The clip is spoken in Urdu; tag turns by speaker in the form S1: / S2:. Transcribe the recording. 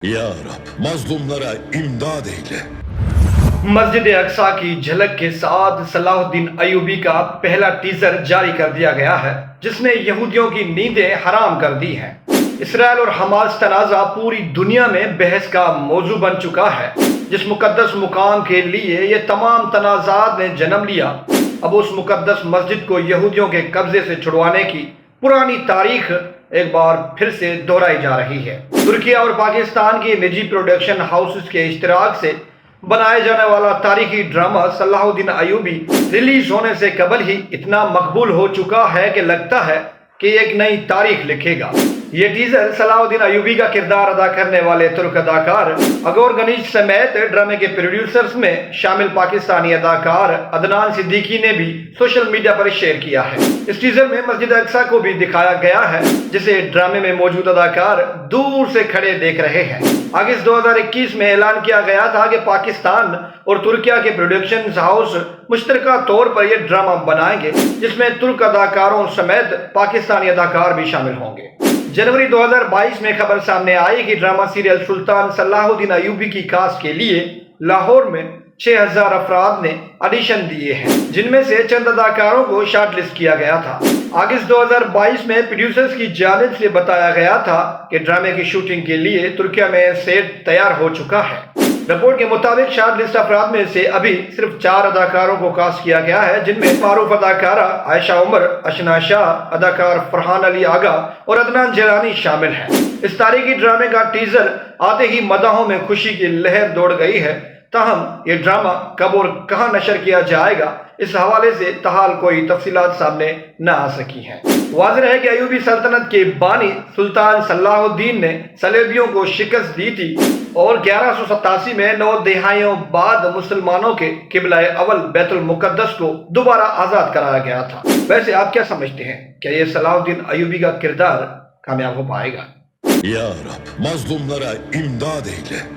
S1: Ya Rab, mazlumlara imdad eyle.
S2: مسجد اقصی کی جھلک کے ساتھ صلاح الدین ایوبی کا پہلا ٹیزر جاری کر دیا گیا ہے جس نے یہودیوں کی نیندیں حرام کر دی ہیں۔ اسرائیل اور حماس تنازع پوری دنیا میں بحث کا موضوع بن چکا ہے۔ جس مقدس مقام کے لیے یہ تمام تنازعات نے جنم لیا، اب اس مقدس مسجد کو یہودیوں کے قبضے سے چھڑوانے کی پرانی تاریخ ایک بار پھر سے دہرائی جا رہی ہے۔ ترکیہ اور پاکستان کی نجی پروڈکشن ہاؤسز کے اشتراک سے بنائے جانے والا تاریخی ڈرامہ صلاح الدین ایوبی ریلیز ہونے سے قبل ہی اتنا مقبول ہو چکا ہے کہ لگتا ہے کہ ایک نئی تاریخ لکھے گا۔ یہ ٹیزر صلاح الدین ایوبی کا کردار ادا کرنے والے ترک اداکار اغور گنیش سمیت ڈرامے کے پروڈیوسرز میں شامل پاکستانی اداکار عدنان صدیقی نے بھی سوشل میڈیا پر شیئر کیا ہے۔ اس ٹیزر میں مسجد اقصی کو بھی دکھایا گیا ہے جسے ڈرامے میں موجود اداکار دور سے کھڑے دیکھ رہے ہیں۔ اگست 2021 میں اعلان کیا گیا تھا کہ پاکستان اور ترکیہ کے پروڈکشن ہاؤس مشترکہ طور پر یہ ڈرامہ بنائیں گے جس میں ترک اداکاروں سمیت پاکستانی اداکار بھی شامل ہوں گے۔ جنوری 2022 میں خبر سامنے آئی کہ ڈرامہ سیریل سلطان صلاح الدین ایوبی کی کاسٹ کے لیے لاہور میں 6000 افراد نے آڈیشن دیے ہیں، جن میں سے چند اداکاروں کو شارٹ لسٹ کیا گیا تھا۔ اگست 2022 میں پروڈیوسرز کی جانب سے بتایا گیا تھا کہ ڈرامے کی شوٹنگ کے لیے ترکیہ میں سیٹ تیار ہو چکا ہے۔ رپورٹ کے مطابق شارٹ لسٹ افراد میں سے ابھی صرف 4 اداکاروں کو کاسٹ کیا گیا ہے، جن میں معروف اداکارہ عائشہ عمر، اشنا شاہ، اداکار فرحان علی آغا اور عدنان جیلانی شامل ہیں۔ اس تاریخی ڈرامے کا ٹیزر آتے ہی مداحوں میں خوشی کی لہر دوڑ گئی ہے، تاہم یہ ڈرامہ کب اور کہاں نشر کیا جائے گا اس حوالے سے تاحال کوئی تفصیلات سامنے نہ آ سکی ہیں۔ واضح ہے کہ ایوبی سلطنت کے بانی سلطان صلاح الدین نے صلیبیوں کو شکست دی تھی اور 1187 میں 9 دہائیوں بعد مسلمانوں کے قبلہ اول بیت المقدس کو دوبارہ آزاد کرایا گیا تھا۔ ویسے آپ کیا سمجھتے ہیں؟ کیا یہ صلاح الدین ایوبی کا کردار کامیاب ہو پائے گا؟
S1: Ya Rab, mazlumlara imdad eyle.